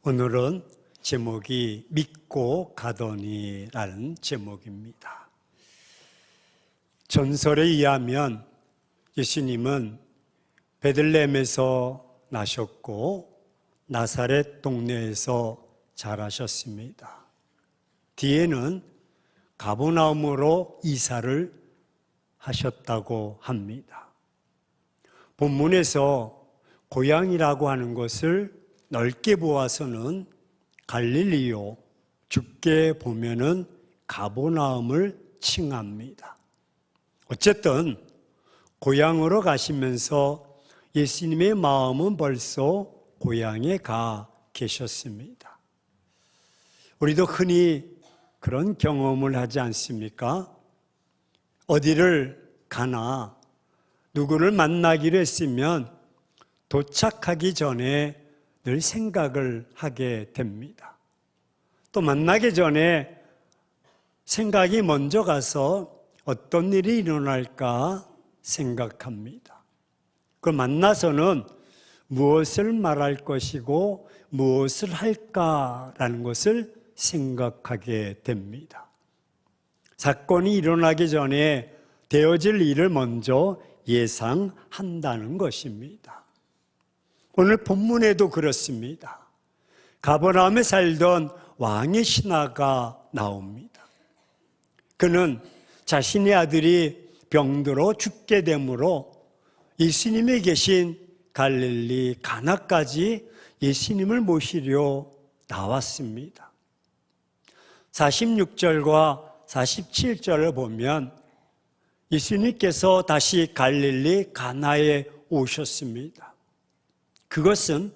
오늘은 제목이 믿고 가더니라는 제목입니다. 전설에 의하면 예수님은 베들레헴에서 나셨고 나사렛 동네에서 자라셨습니다. 뒤에는 가버나움으로 이사를 하셨다고 합니다. 본문에서 고향이라고 하는 것을 넓게 보아서는 갈릴리요, 좁게 보면은 가버나움을 칭합니다. 어쨌든 고향으로 가시면서 예수님의 마음은 벌써 고향에 가 계셨습니다. 우리도 흔히 그런 경험을 하지 않습니까? 어디를 가나 누구를 만나기로 했으면 도착하기 전에 늘 생각을 하게 됩니다. 또 만나기 전에 생각이 먼저 가서 어떤 일이 일어날까 생각합니다. 그걸 만나서는 무엇을 말할 것이고 무엇을 할까라는 것을 생각하게 됩니다. 사건이 일어나기 전에 되어질 일을 먼저 예상한다는 것입니다. 오늘 본문에도 그렇습니다. 가버나움에 살던 왕의 신하가 나옵니다. 그는 자신의 아들이 병들어 죽게 되므로 예수님이 계신 갈릴리 가나까지 예수님을 모시려 나왔습니다. 46절과 47절을 보면 예수님께서 다시 갈릴리 가나에 오셨습니다. 그것은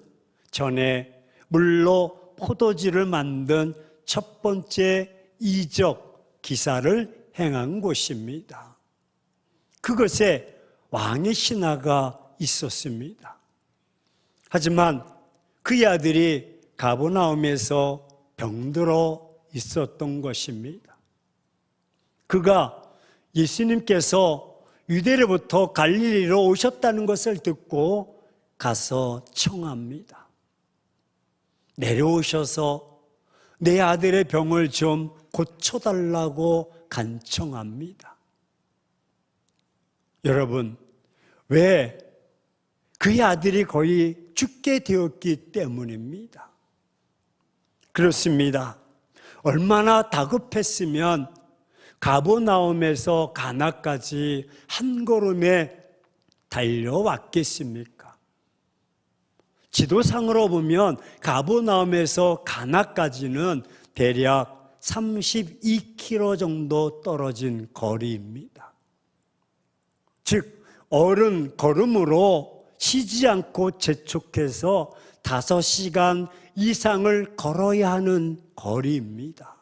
전에 물로 포도주를 만든 첫 번째 이적 기사를 행한 곳입니다. 그것에 왕의 신하가 있었습니다. 하지만 그의 아들이 가버나움에서 병들어 있었던 것입니다. 그가 예수님께서 유대로부터 갈릴리로 오셨다는 것을 듣고 가서 청합니다. 내려오셔서 내 아들의 병을 좀 고쳐달라고 간청합니다. 여러분, 왜? 그의 아들이 거의 죽게 되었기 때문입니다. 그렇습니다. 얼마나 다급했으면 가버나움에서 가나까지 한 걸음에 달려왔겠습니까? 지도상으로 보면 가버나움에서 가나까지는 대략 32km 정도 떨어진 거리입니다. 즉 어른 걸음으로 쉬지 않고 재촉해서 5시간 이상을 걸어야 하는 거리입니다.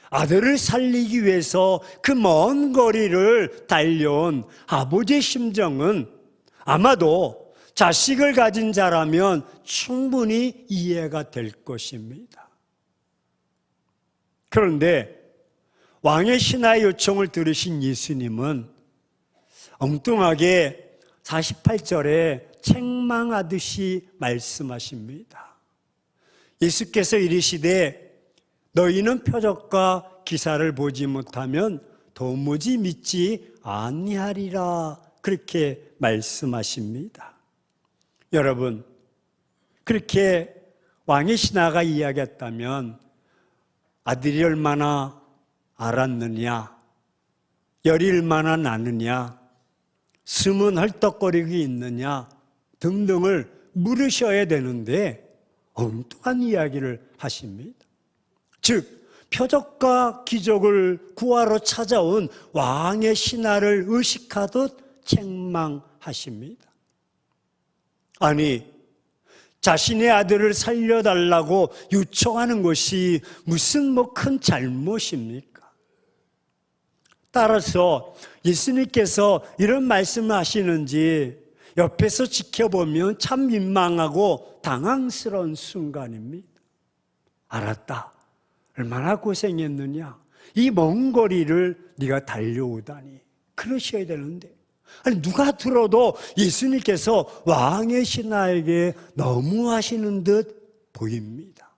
아들을 살리기 위해서 그 먼 거리를 달려온 아버지의 심정은 아마도 자식을 가진 자라면 충분히 이해가 될 것입니다. 그런데 왕의 신하의 요청을 들으신 예수님은 엉뚱하게 48절에 책망하듯이 말씀하십니다. 예수께서 이르시되 너희는 표적과 기사를 보지 못하면 도무지 믿지 아니하리라 그렇게 말씀하십니다. 여러분, 그렇게 왕의 신하가 이야기했다면 아들이 얼마나 알았느냐, 열이 얼마나 나느냐, 숨은 헐떡거리고 있느냐 등등을 물으셔야 되는데 엉뚱한 이야기를 하십니다. 즉 표적과 기적을 구하러 찾아온 왕의 신하를 의식하듯 책망하십니다. 아니, 자신의 아들을 살려달라고 요청하는 것이 무슨 큰 잘못입니까? 따라서 예수님께서 이런 말씀을 하시는지 옆에서 지켜보면 참 민망하고 당황스러운 순간입니다. 알았다. 얼마나 고생했느냐. 이 먼 거리를 네가 달려오다니. 그러셔야 되는데. 아니 누가 들어도 예수님께서 왕의 신하에게 너무하시는 듯 보입니다.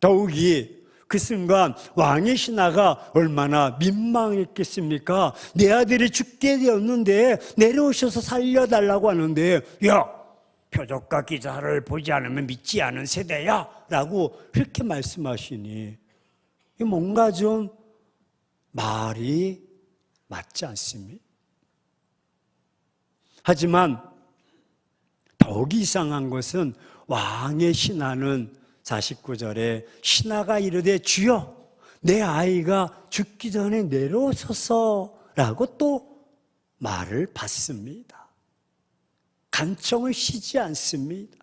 더욱이 그 순간 왕의 신하가 얼마나 민망했겠습니까? 내 아들이 죽게 되었는데 내려오셔서 살려달라고 하는데, 야, 표적과 기사를 보지 않으면 믿지 않은 세대야 라고 그렇게 말씀하시니 뭔가 좀 말이 맞지 않습니다. 하지만 더욱 이상한 것은 왕의 신하는 49절에 신하가 이르되 주여 내 아이가 죽기 전에 내려오소서라고 또 말을 받습니다. 간청을 쉬지 않습니다.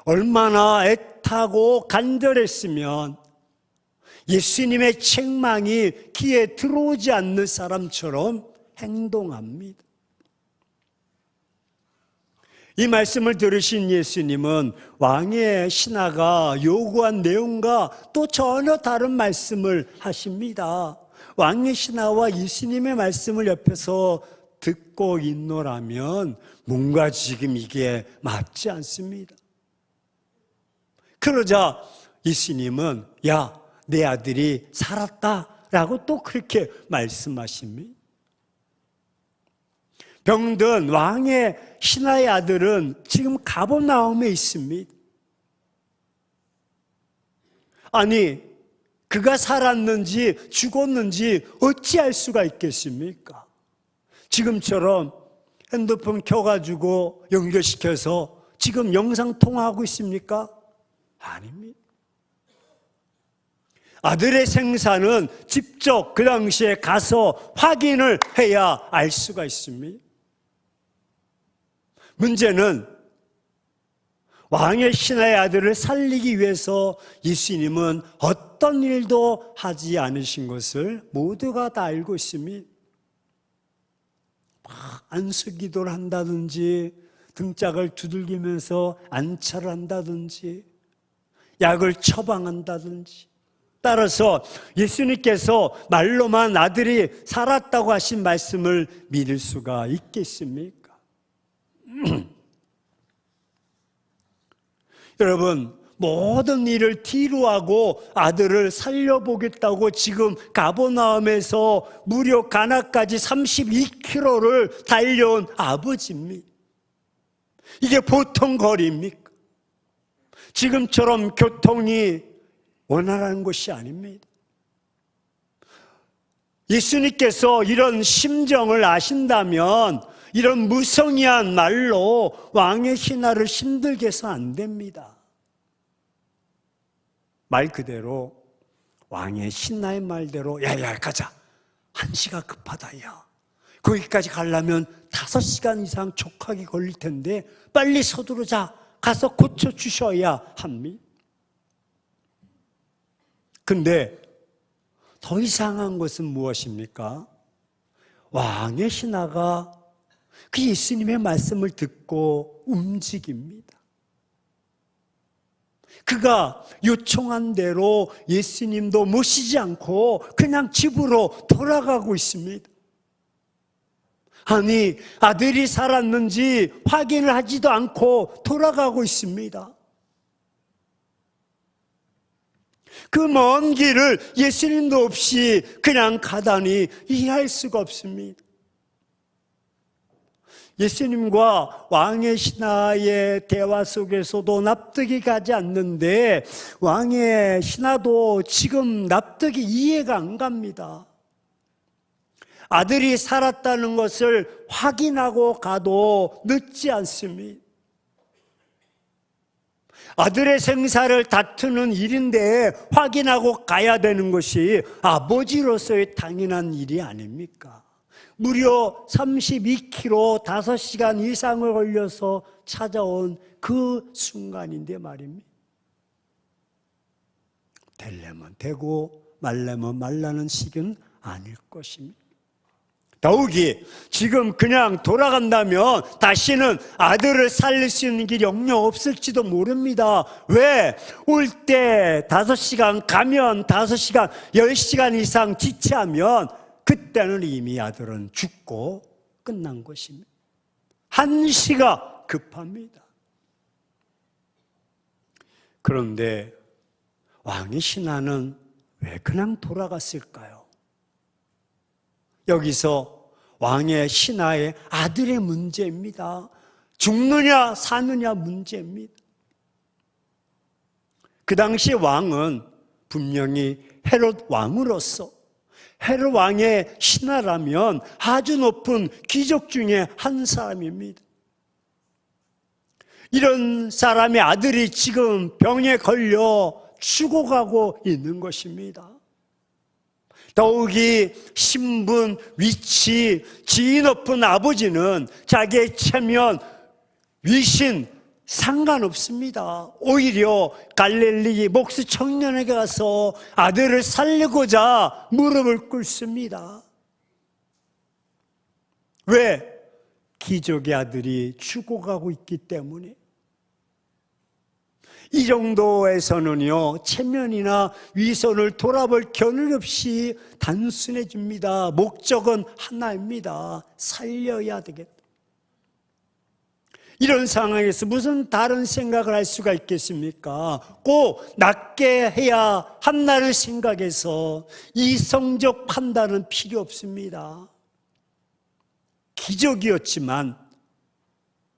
얼마나 애타고 간절했으면 예수님의 책망이 귀에 들어오지 않는 사람처럼 행동합니다. 이 말씀을 들으신 예수님은 왕의 신하가 요구한 내용과 또 전혀 다른 말씀을 하십니다. 왕의 신하와 예수님의 말씀을 옆에서 듣고 있노라면 뭔가 지금 이게 맞지 않습니다. 그러자 예수님은 야, 내 아들이 살았다라고 또 그렇게 말씀하십니다. 병든 왕의 신하의 아들은 지금 가버나움에 있습니다. 아니, 그가 살았는지 죽었는지 어찌할 수가 있겠습니까? 지금처럼 핸드폰 켜가지고 연결시켜서 지금 영상통화하고 있습니까? 아닙니다. 아들의 생사는 직접 그 당시에 가서 확인을 해야 알 수가 있습니다. 문제는 왕의 신하의 아들을 살리기 위해서 예수님은 어떤 일도 하지 않으신 것을 모두가 다 알고 있습니다. 안수기도를 한다든지 등짝을 두들기면서 안차를 한다든지 약을 처방한다든지, 따라서 예수님께서 말로만 아들이 살았다고 하신 말씀을 믿을 수가 있겠습니까? 여러분, 모든 일을 뒤로하고 아들을 살려보겠다고 지금 가버나움에서 무려 가나까지 32km를 달려온 아버지입니다. 이게 보통 거리입니까? 지금처럼 교통이 원활한 것이 아닙니다. 예수님께서 이런 심정을 아신다면 이런 무성의한 말로 왕의 신하를 힘들게 해서 안 됩니다. 말 그대로 왕의 신하의 말대로 야야 가자. 1시가 급하다 야. 거기까지 가려면 5시간 이상 촉하게 걸릴 텐데 빨리 서두르자. 가서 고쳐주셔야 합니다. 근데 더 이상한 것은 무엇입니까? 왕의 신하가 그 예수님의 말씀을 듣고 움직입니다. 그가 요청한 대로 예수님도 모시지 않고 그냥 집으로 돌아가고 있습니다. 아니, 아들이 살았는지 확인을 하지도 않고 돌아가고 있습니다. 그 먼 길을 예수님도 없이 그냥 가다니 이해할 수가 없습니다. 예수님과 왕의 신하의 대화 속에서도 납득이 가지 않는데 왕의 신하도 지금 납득이 이해가 안 갑니다. 아들이 살았다는 것을 확인하고 가도 늦지 않습니다. 아들의 생사를 다투는 일인데 확인하고 가야 되는 것이 아버지로서의 당연한 일이 아닙니까? 무려 32km 5시간 이상을 걸려서 찾아온 그 순간인데 말입니다. 되려면 되고 말려면 말라는 식은 아닐 것입니다. 더욱이 지금 그냥 돌아간다면 다시는 아들을 살릴 수 있는 길이 영영 없을지도 모릅니다. 왜? 올 때 5시간 가면 5시간, 10시간 이상 지체하면 그때는 이미 아들은 죽고 끝난 것입니다. 1시가 급합니다. 그런데 왕의 신하는 왜 그냥 돌아갔을까요? 여기서 왕의 신하의 아들의 문제입니다. 죽느냐 사느냐 문제입니다. 그 당시 왕은 분명히 헤롯 왕으로서 헤롯 왕의 신하라면 아주 높은 귀족 중에 한 사람입니다. 이런 사람의 아들이 지금 병에 걸려 죽어가고 있는 것입니다. 더욱이 신분, 위치, 지위 높은 아버지는 자기의 체면, 위신 상관없습니다. 오히려 갈릴리 목수 청년에게 가서 아들을 살리고자 무릎을 꿇습니다. 왜? 귀족의 아들이 죽어가고 있기 때문에. 이 정도에서는요, 체면이나 위선을 돌아볼 겨를 없이 단순해집니다. 목적은 하나입니다. 살려야 되겠다. 이런 상황에서 무슨 다른 생각을 할 수가 있겠습니까? 꼭 낫게 해야 한다는 생각에서 이성적 판단은 필요 없습니다. 기적이었지만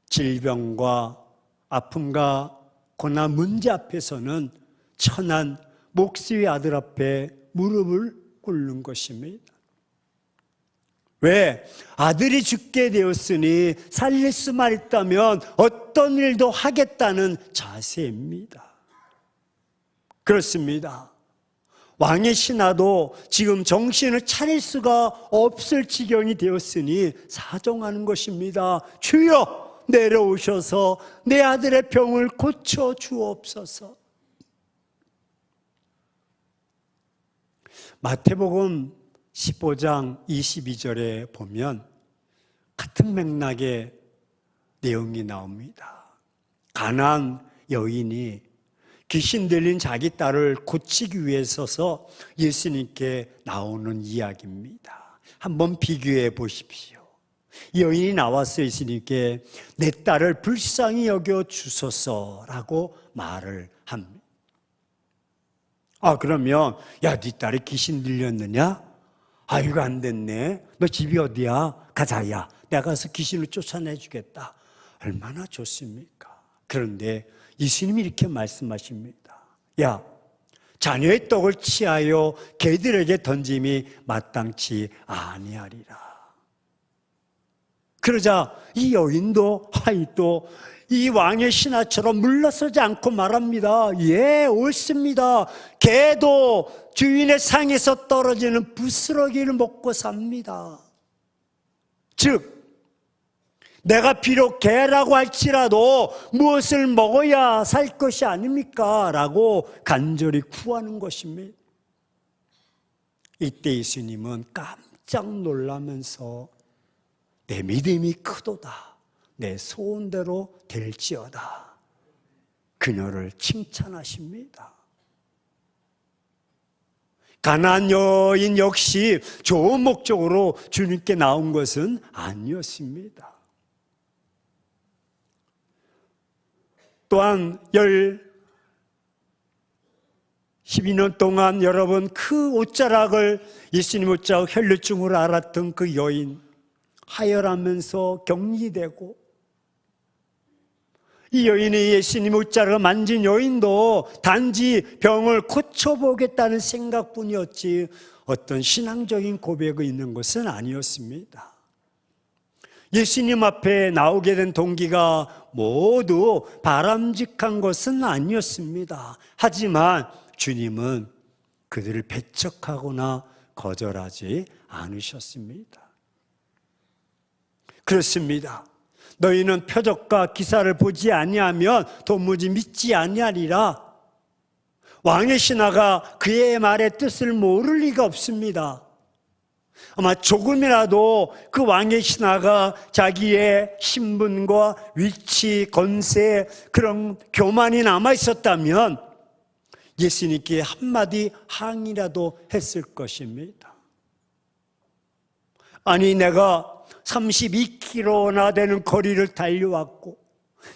질병과 아픔과 고난 문제 앞에서는 천한 목수의 아들 앞에 무릎을 꿇는 것입니다. 왜? 아들이 죽게 되었으니 살릴 수만 있다면 어떤 일도 하겠다는 자세입니다. 그렇습니다. 왕의 신하도 지금 정신을 차릴 수가 없을 지경이 되었으니 사정하는 것입니다. 주여! 내려오셔서 내 아들의 병을 고쳐 주옵소서. 마태복음 15장 22절에 보면 같은 맥락의 내용이 나옵니다. 가나안 여인이 귀신 들린 자기 딸을 고치기 위해서서 예수님께 나오는 이야기입니다. 한번 비교해 보십시오. 여인이 나와서 예수님께 내 딸을 불쌍히 여겨 주소서라고 말을 합니다. 그러면 야, 네 딸이 귀신 들렸느냐? 아이고 안 됐네. 너 집이 어디야? 가자야. 내가 가서 귀신을 쫓아내 주겠다. 얼마나 좋습니까? 그런데 예수님이 이렇게 말씀하십니다. 야, 자녀의 떡을 취하여 개들에게 던짐이 마땅치 아니하리라. 그러자 이 여인도 또 이 왕의 신하처럼 물러서지 않고 말합니다. 예, 옳습니다. 개도 주인의 상에서 떨어지는 부스러기를 먹고 삽니다. 즉 내가 비록 개라고 할지라도 무엇을 먹어야 살 것이 아닙니까? 라고 간절히 구하는 것입니다. 이때 예수님은 깜짝 놀라면서 내 믿음이 크도다. 내 소원대로 될지어다. 그녀를 칭찬하십니다. 가나안 여인 역시 좋은 목적으로 주님께 나온 것은 아니었습니다. 또한 12년 동안 여러분 그 옷자락을 예수님 옷자락 혈류증으로 앓았던 그 여인, 하혈하면서 격리되고, 이 여인이 예수님 옷자락을 만진 여인도 단지 병을 고쳐보겠다는 생각뿐이었지 어떤 신앙적인 고백이 있는 것은 아니었습니다. 예수님 앞에 나오게 된 동기가 모두 바람직한 것은 아니었습니다. 하지만 주님은 그들을 배척하거나 거절하지 않으셨습니다. 그렇습니다. 너희는 표적과 기사를 보지 아니하면 도무지 믿지 아니하리라. 왕의 신하가 그의 말의 뜻을 모를 리가 없습니다. 아마 조금이라도 그 왕의 신하가 자기의 신분과 위치, 권세, 그런 교만이 남아 있었다면 예수님께 한마디 항의라도 했을 것입니다. 아니, 내가 32km나 되는 거리를 달려왔고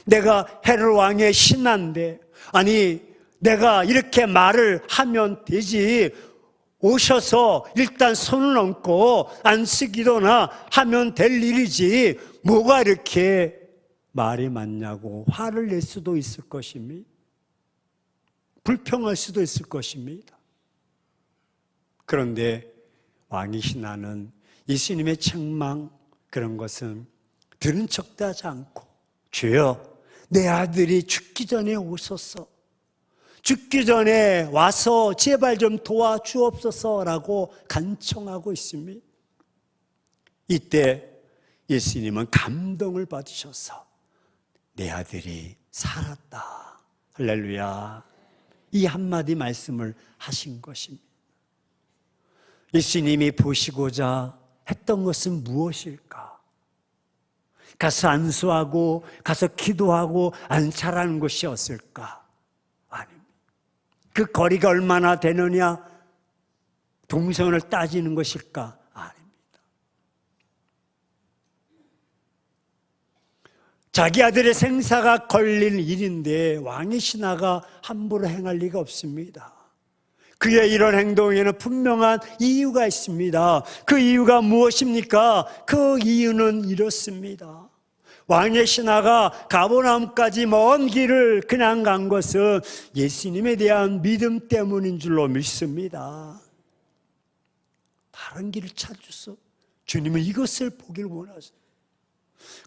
내가 헤롯 왕의 신하인데, 아니 내가 이렇게 말을 하면 되지, 오셔서 일단 손을 얹고 안식기도나 하면 될 일이지 뭐가 이렇게 말이 많냐고 화를 낼 수도 있을 것입니다. 불평할 수도 있을 것입니다. 그런데 왕이신 나는 예수님의 책망 그런 것은 들은 척도 하지 않고, 주여 내 아들이 죽기 전에 오소서, 죽기 전에 와서 제발 좀 도와주옵소서라고 간청하고 있습니다. 이때 예수님은 감동을 받으셔서 내 아들이 살았다, 할렐루야, 이 한마디 말씀을 하신 것입니다. 예수님이 보시고자 했던 것은 무엇일까? 가서 안수하고 가서 기도하고 안차라는 것이었을까? 아닙니다. 그 거리가 얼마나 되느냐, 동선을 따지는 것일까? 아닙니다. 자기 아들의 생사가 걸릴 일인데 왕의 신하가 함부로 행할 리가 없습니다. 그의 이런 행동에는 분명한 이유가 있습니다. 그 이유가 무엇입니까? 그 이유는 이렇습니다. 왕의 신하가 가버나움까지 먼 길을 그냥 간 것은 예수님에 대한 믿음 때문인 줄로 믿습니다. 다른 길을 찾으셔서 주님은 이것을 보길 원하셨어요.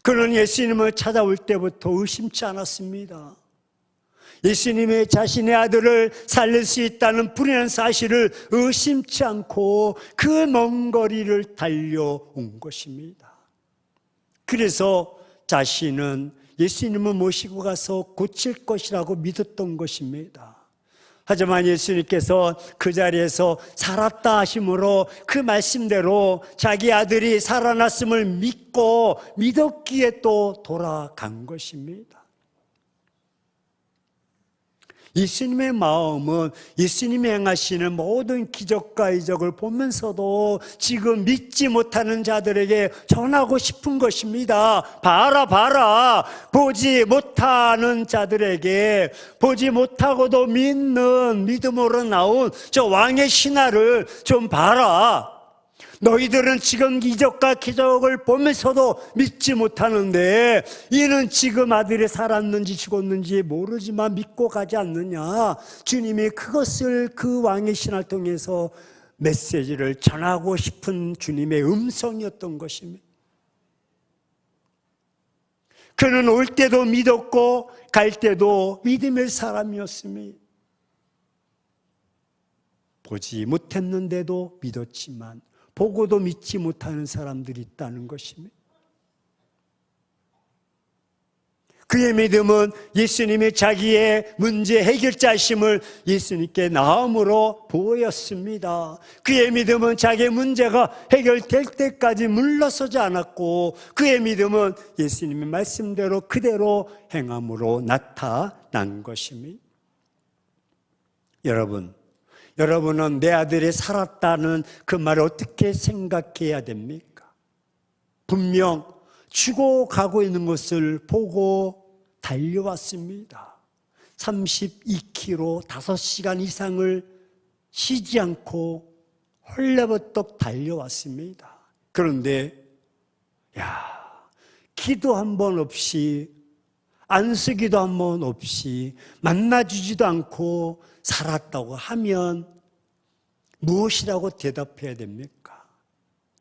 그는 예수님을 찾아올 때부터 의심치 않았습니다. 예수님이 자신의 아들을 살릴 수 있다는 불의한 사실을 의심치 않고 그 먼 거리를 달려온 것입니다. 그래서 자신은 예수님을 모시고 가서 고칠 것이라고 믿었던 것입니다. 하지만 예수님께서 그 자리에서 살았다 하심으로 그 말씀대로 자기 아들이 살아났음을 믿고 믿었기에 또 돌아간 것입니다. 예수님의 마음은 예수님이 행하시는 모든 기적과 이적을 보면서도 지금 믿지 못하는 자들에게 전하고 싶은 것입니다. 봐라 봐라, 보지 못하는 자들에게, 보지 못하고도 믿는 믿음으로 나온 저 왕의 신하를 좀 봐라. 너희들은 지금 이적과 기적을 보면서도 믿지 못하는데 이는 지금 아들이 살았는지 죽었는지 모르지만 믿고 가지 않느냐. 주님이 그것을 그 왕의 신하를 통해서 메시지를 전하고 싶은 주님의 음성이었던 것입니다. 그는 올 때도 믿었고 갈 때도 믿음의 사람이었습니다. 보지 못했는데도 믿었지만 보고도 믿지 못하는 사람들이 있다는 것입니다. 그의 믿음은 예수님이 자기의 문제 해결자심을 예수님께 나음으로 보였습니다. 그의 믿음은 자기의 문제가 해결될 때까지 물러서지 않았고, 그의 믿음은 예수님의 말씀대로 그대로 행함으로 나타난 것입니다. 여러분은 내 아들이 살았다는 그 말을 어떻게 생각해야 됩니까? 분명 죽어가고 있는 것을 보고 달려왔습니다. 32km 5시간 이상을 쉬지 않고 헐레버떡 달려왔습니다. 그런데 기도 한 번 없이, 안수기도 한 번 없이, 만나주지도 않고 살았다고 하면 무엇이라고 대답해야 됩니까?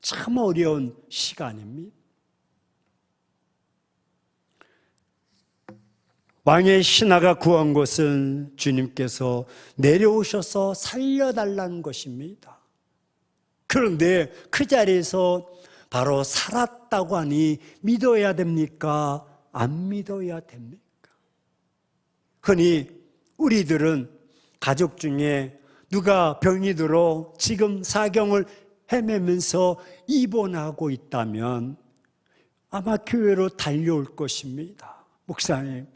참 어려운 시간입니다. 왕의 신하가 구한 것은 주님께서 내려오셔서 살려달라는 것입니다. 그런데 그 자리에서 바로 살았다고 하니 믿어야 됩니까? 안 믿어야 됩니까? 흔히 우리들은 가족 중에 누가 병이 들어 지금 사경을 헤매면서 입원하고 있다면 아마 교회로 달려올 것입니다. 목사님,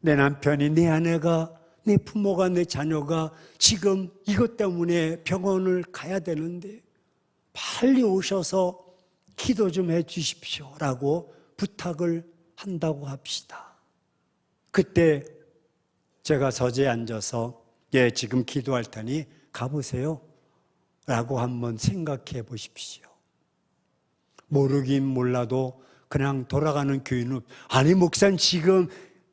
내 남편이, 내 아내가, 내 부모가, 내 자녀가 지금 이것 때문에 병원을 가야 되는데 빨리 오셔서 기도 좀 해 주십시오 라고 부탁을 한다고 합시다. 그때 제가 서재에 앉아서 지금 기도할 테니 가보세요 라고 한번 생각해 보십시오. 모르긴 몰라도 그냥 돌아가는 교인은 아니 목사님 지금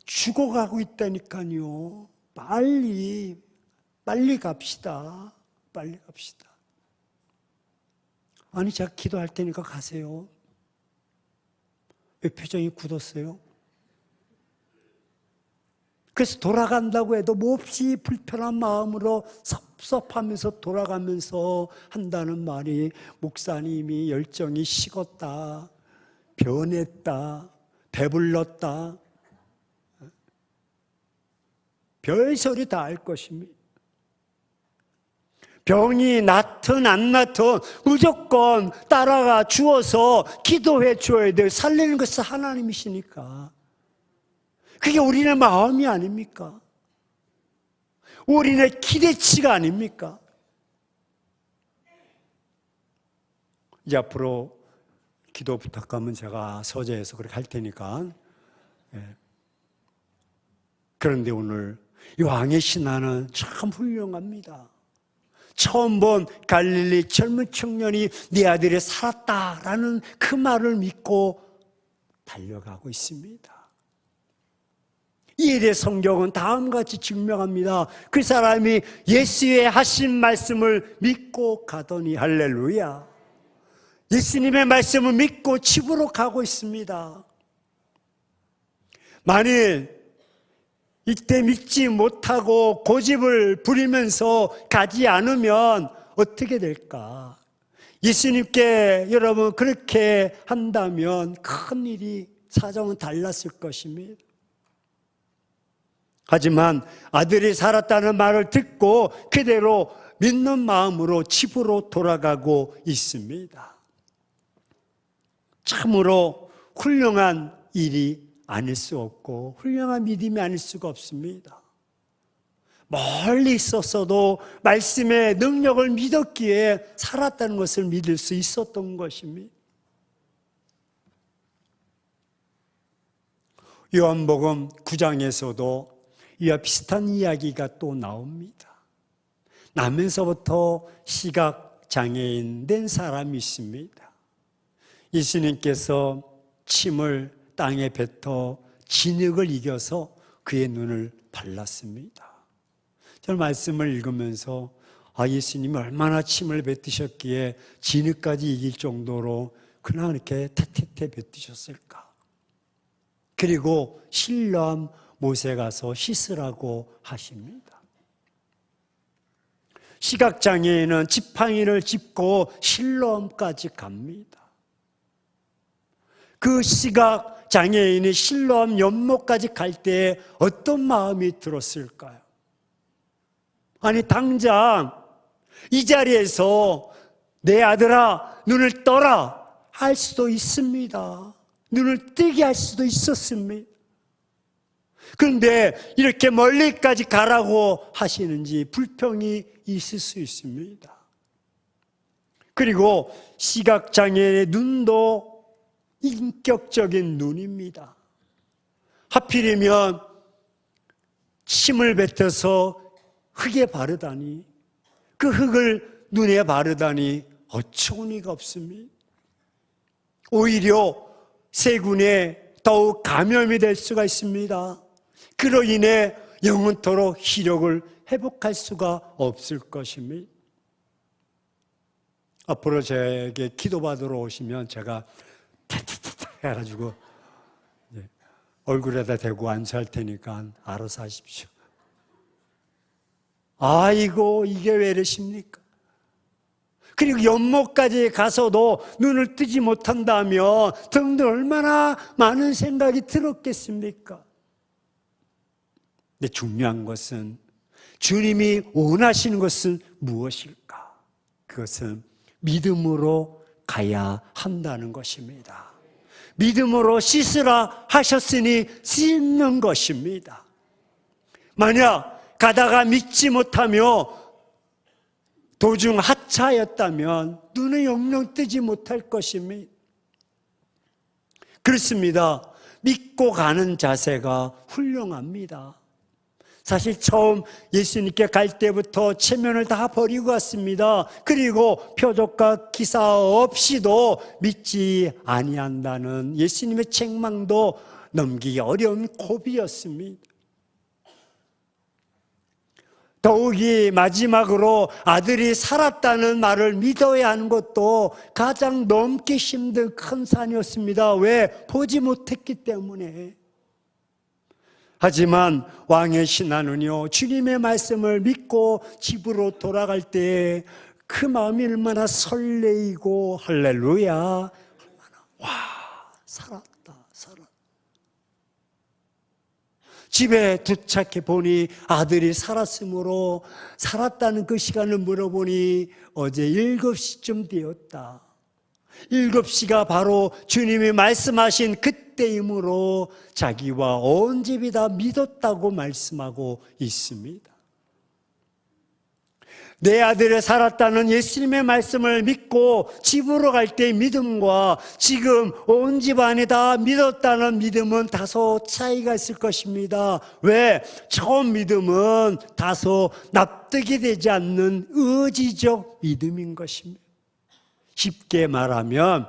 죽어가고 있다니까요. 빨리 갑시다. 빨리 갑시다. 아니 제가 기도할 테니까 가세요. 왜 표정이 굳었어요? 그래서 돌아간다고 해도 몹시 불편한 마음으로 섭섭하면서 돌아가면서 한다는 말이 목사님이 열정이 식었다, 변했다, 배불렀다, 별소리 다 할 것입니다. 병이 낫든 안 낫든 무조건 따라가 주어서 기도해 줘야 돼요. 살리는 것은 하나님이시니까. 그게 우리의 마음이 아닙니까? 우리의 기대치가 아닙니까? 이제 앞으로 기도 부탁하면 제가 서재에서 그렇게 할 테니까. 그런데 오늘 이 왕의 신하는 참 훌륭합니다. 처음 본 갈릴리 젊은 청년이 네 아들이 살았다라는 그 말을 믿고 달려가고 있습니다. 이에 대해 성경은 다음과 같이 증명합니다. 그 사람이 예수의 하신 말씀을 믿고 가더니 할렐루야. 예수님의 말씀을 믿고 집으로 가고 있습니다. 만일 이때 믿지 못하고 고집을 부리면서 가지 않으면 어떻게 될까? 예수님께 여러분 그렇게 한다면 큰일이 사정은 달랐을 것입니다. 하지만 아들이 살았다는 말을 듣고 그대로 믿는 마음으로 집으로 돌아가고 있습니다. 참으로 훌륭한 일이 아닐 수 없고 훌륭한 믿음이 아닐 수가 없습니다. 멀리 있었어도 말씀의 능력을 믿었기에 살았다는 것을 믿을 수 있었던 것입니다. 요한복음 9장에서도 이와 비슷한 이야기가 또 나옵니다. 나면서부터 시각장애인 된 사람이 있습니다. 예수님께서 침을 땅에 뱉어 진흙을 이겨서 그의 눈을 발랐습니다. 저는 말씀을 읽으면서 예수님이 얼마나 침을 뱉으셨기에 진흙까지 이길 정도로 그냥 이렇게 태태태 뱉으셨을까. 그리고 실로암 못에 가서 씻으라고 하십니다. 시각장애인은 지팡이를 짚고 실로암까지 갑니다. 그 시각장애인이 실로암 연못까지 갈 때 어떤 마음이 들었을까요? 아니 당장 이 자리에서 내 아들아 눈을 떠라 할 수도 있습니다. 눈을 뜨게 할 수도 있었습니다. 그런데 이렇게 멀리까지 가라고 하시는지 불평이 있을 수 있습니다. 그리고 시각장애인의 눈도 인격적인 눈입니다. 하필이면 침을 뱉어서 흙에 바르다니, 그 흙을 눈에 바르다니 어처구니가 없습니다. 오히려 세균에 더욱 감염이 될 수가 있습니다. 그로 인해 영원토록 시력을 회복할 수가 없을 것입니다. 앞으로 제게 기도받으러 오시면 제가 타타타타 해가지고 얼굴에다 대고 안수할 테니까 알아서 하십시오. 아이고 이게 왜 이러십니까? 그리고 연못까지 가서도 눈을 뜨지 못한다면 등등 얼마나 많은 생각이 들었겠습니까? 근데 중요한 것은 주님이 원하시는 것은 무엇일까? 그것은 믿음으로 가야 한다는 것입니다. 믿음으로 씻으라 하셨으니 씻는 것입니다. 만약 가다가 믿지 못하며 도중 하차하였다면 눈을 영영 뜨지 못할 것입니다. 그렇습니다. 믿고 가는 자세가 훌륭합니다. 사실 처음 예수님께 갈 때부터 체면을 다 버리고 갔습니다. 그리고 표적과 기사 없이도 믿지 아니한다는 예수님의 책망도 넘기기 어려운 고비였습니다. 더욱이 마지막으로 아들이 살았다는 말을 믿어야 하는 것도 가장 넘기 힘든 큰 산이었습니다. 왜? 보지 못했기 때문에. 하지만 왕의 신하는요, 주님의 말씀을 믿고 집으로 돌아갈 때 그 마음이 얼마나 설레이고 할렐루야, 와, 살았다. 집에 도착해 보니 아들이 살았으므로 살았다는 그 시간을 물어보니 어제 7시쯤 되었다. 7시가 바로 주님이 말씀하신 그때이므로 자기와 온 집이 다 믿었다고 말씀하고 있습니다. 내 아들이 살았다는 예수님의 말씀을 믿고 집으로 갈 때의 믿음과 지금 온 집안이 다 믿었다는 믿음은 다소 차이가 있을 것입니다. 왜? 처음 믿음은 다소 납득이 되지 않는 의지적 믿음인 것입니다. 쉽게 말하면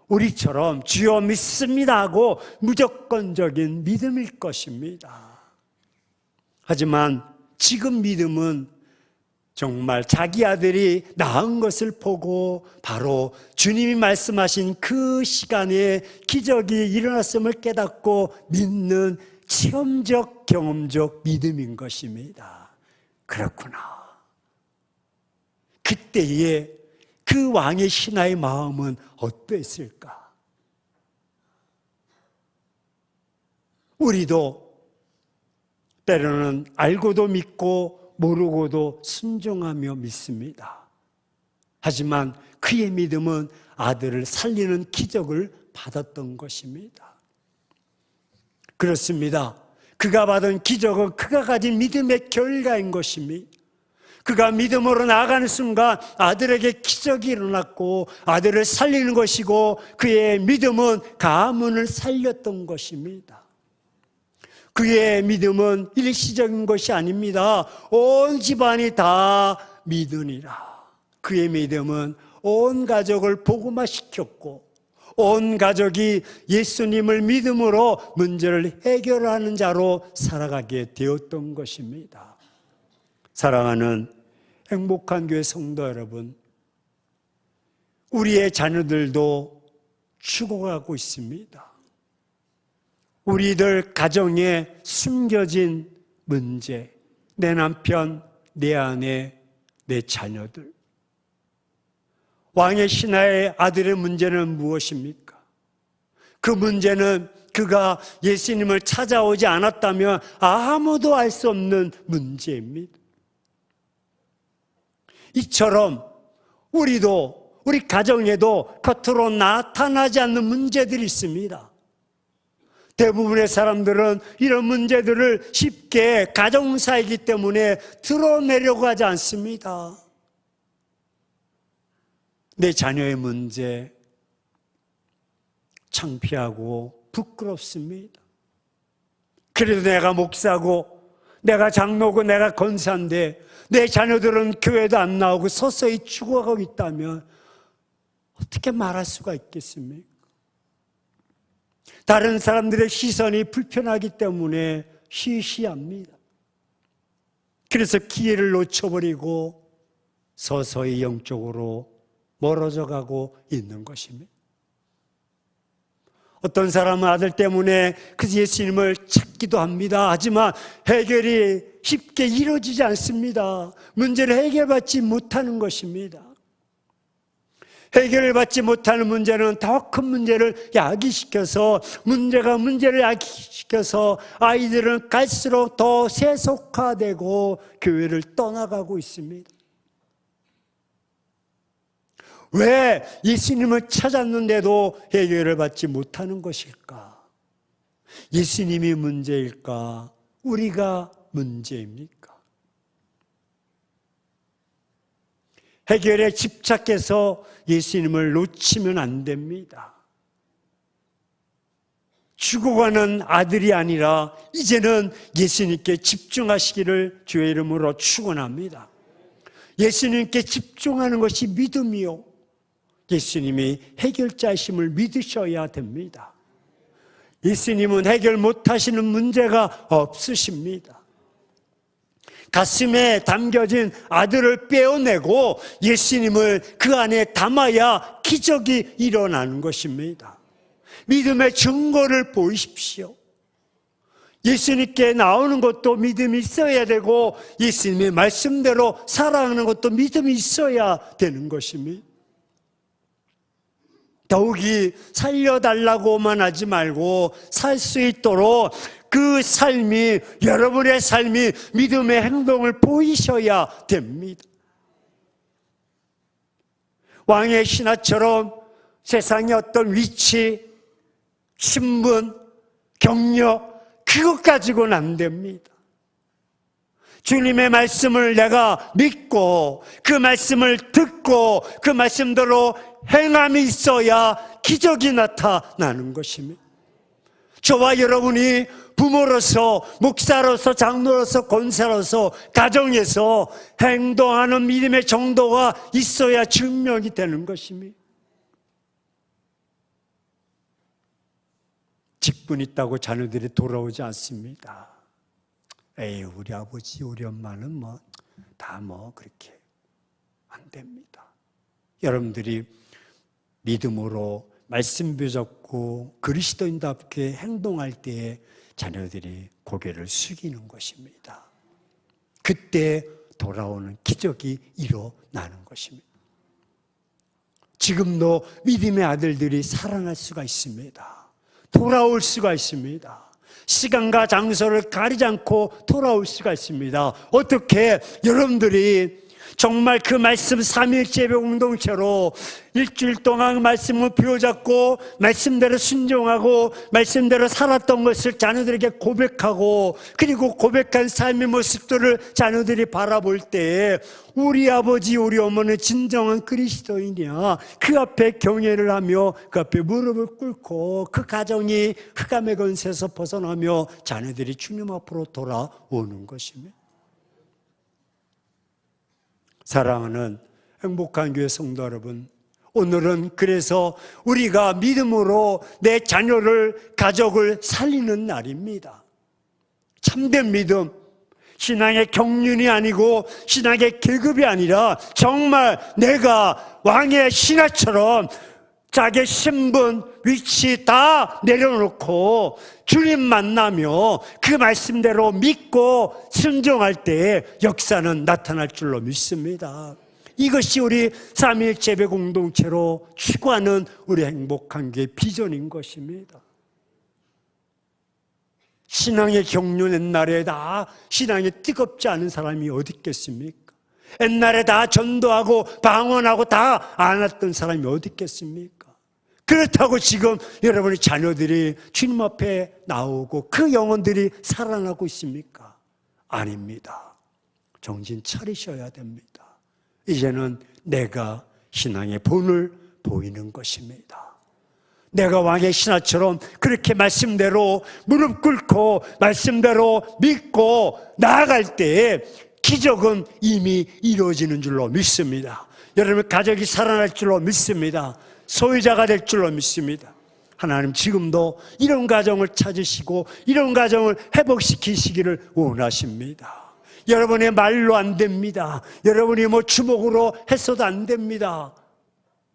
우리처럼 주여 믿습니다 하고 무조건적인 믿음일 것입니다. 하지만 지금 믿음은 정말 자기 아들이 낳은 것을 보고 바로 주님이 말씀하신 그 시간에 기적이 일어났음을 깨닫고 믿는 체험적, 경험적 믿음인 것입니다. 그렇구나. 그때에 그 왕의 신하의 마음은 어땠을까? 우리도 때로는 알고도 믿고 모르고도 순종하며 믿습니다. 하지만 그의 믿음은 아들을 살리는 기적을 받았던 것입니다. 그렇습니다. 그가 받은 기적은 그가 가진 믿음의 결과인 것입니다. 그가 믿음으로 나아가는 순간 아들에게 기적이 일어났고 아들을 살리는 것이고 그의 믿음은 가문을 살렸던 것입니다. 그의 믿음은 일시적인 것이 아닙니다. 온 집안이 다 믿으니라. 그의 믿음은 온 가족을 복음화시켰고 온 가족이 예수님을 믿음으로 문제를 해결하는 자로 살아가게 되었던 것입니다. 사랑하는 행복한 교회 성도 여러분, 우리의 자녀들도 죽어가고 있습니다. 우리들 가정에 숨겨진 문제, 내 남편, 내 아내, 내 자녀들. 왕의 신하의 아들의 문제는 무엇입니까? 그 문제는 그가 예수님을 찾아오지 않았다면 아무도 알 수 없는 문제입니다. 이처럼 우리도, 우리 가정에도 겉으로 나타나지 않는 문제들이 있습니다. 대부분의 사람들은 이런 문제들을 쉽게 가정사이기 때문에 드러내려고 하지 않습니다. 내 자녀의 문제, 창피하고 부끄럽습니다. 그래도 내가 목사고 내가 장로고 내가 권사인데 내 자녀들은 교회도 안 나오고 서서히 죽어가고 있다면 어떻게 말할 수가 있겠습니까? 다른 사람들의 시선이 불편하기 때문에 시시합니다. 그래서 기회를 놓쳐버리고 서서히 영적으로 멀어져 가고 있는 것입니다. 어떤 사람은 아들 때문에 그 예수님을 찾기도 합니다. 하지만 해결이 쉽게 이루어지지 않습니다. 문제를 해결받지 못하는 것입니다. 해결을 받지 못하는 문제는 더 큰 문제를 야기시켜서 문제를 야기시켜서 아이들은 갈수록 더 세속화되고 교회를 떠나가고 있습니다. 왜 예수님을 찾았는데도 해결을 받지 못하는 것일까? 예수님이 문제일까? 우리가 문제입니까? 해결에 집착해서 예수님을 놓치면 안 됩니다. 죽어가는 아들이 아니라 이제는 예수님께 집중하시기를 주의 이름으로 축원합니다. 예수님께 집중하는 것이 믿음이요, 예수님이 해결자이심을 믿으셔야 됩니다. 예수님은 해결 못하시는 문제가 없으십니다. 가슴에 담겨진 아들을 빼어내고 예수님을 그 안에 담아야 기적이 일어나는 것입니다. 믿음의 증거를 보이십시오. 예수님께 나오는 것도 믿음이 있어야 되고 예수님의 말씀대로 살아가는 것도 믿음이 있어야 되는 것입니다. 더욱이 살려달라고만 하지 말고 살 수 있도록 그 삶이, 여러분의 삶이 믿음의 행동을 보이셔야 됩니다. 왕의 신하처럼 세상의 어떤 위치, 신분, 경력, 그것 가지고는 안 됩니다. 주님의 말씀을 내가 믿고 그 말씀을 듣고 그 말씀대로 행함이 있어야 기적이 나타나는 것입니다. 저와 여러분이 부모로서, 목사로서, 장로로서, 권사로서, 가정에서 행동하는 믿음의 정도가 있어야 증명이 되는 것입니다. 직분 있다고 자녀들이 돌아오지 않습니다. 에이, 우리 아버지, 우리 엄마는 다 그렇게 안 됩니다. 여러분들이 믿음으로 말씀 붙잡고 그리스도인답게 행동할 때에 자녀들이 고개를 숙이는 것입니다. 그때 돌아오는 기적이 일어나는 것입니다. 지금도 믿음의 아들들이 살아날 수가 있습니다. 돌아올 수가 있습니다. 시간과 장소를 가리지 않고 돌아올 수가 있습니다. 어떻게 여러분들이 정말 그 말씀 삼일째 예배 공동체로 일주일 동안 말씀을 부여잡고 말씀대로 순종하고 말씀대로 살았던 것을 자녀들에게 고백하고 그리고 고백한 삶의 모습들을 자녀들이 바라볼 때에 우리 아버지 우리 어머니는 진정한 그리스도인이야, 그 앞에 경외를 하며 그 앞에 무릎을 꿇고 그 가정이 흑암의 권세에서 벗어나며 자녀들이 주님 앞으로 돌아오는 것입니다. 사랑하는 행복한 교회 성도 여러분, 오늘은 그래서 우리가 믿음으로 내 자녀를, 가족을 살리는 날입니다. 참된 믿음, 신앙의 경륜이 아니고 신앙의 계급이 아니라 정말 내가 왕의 신하처럼 자기 신분, 위치 다 내려놓고 주님 만나며 그 말씀대로 믿고 순종할 때에 역사는 나타날 줄로 믿습니다. 이것이 우리 삼위일체 예배 공동체로 추구하는 우리 행복한 교회 비전인 것입니다. 신앙의 경륜 옛날에 다 신앙이 뜨겁지 않은 사람이 어디 있겠습니까? 옛날에 다 전도하고 방언하고 다 안 했던 사람이 어디 있겠습니까? 그렇다고 지금 여러분의 자녀들이 주님 앞에 나오고 그 영혼들이 살아나고 있습니까? 아닙니다. 정신 차리셔야 됩니다. 이제는 내가 신앙의 본을 보이는 것입니다. 내가 왕의 신하처럼 그렇게 말씀대로 무릎 꿇고 말씀대로 믿고 나아갈 때에 기적은 이미 이루어지는 줄로 믿습니다. 여러분 가족이 살아날 줄로 믿습니다. 소유자가 될 줄로 믿습니다. 하나님 지금도 이런 가정을 찾으시고 이런 가정을 회복시키시기를 원하십니다. 여러분의 말로 안 됩니다. 여러분이 주먹으로 했어도 안 됩니다.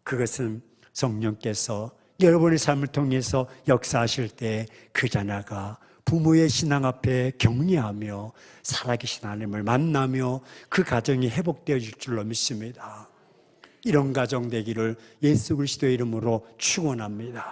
그것은 성령께서 여러분의 삶을 통해서 역사하실 때 그 자녀가 부모의 신앙 앞에 격려하며 살아계신 하나님을 만나며 그 가정이 회복되어질 줄로 믿습니다. 이런 가정 되기를 예수 그리스도의 이름으로 축원합니다.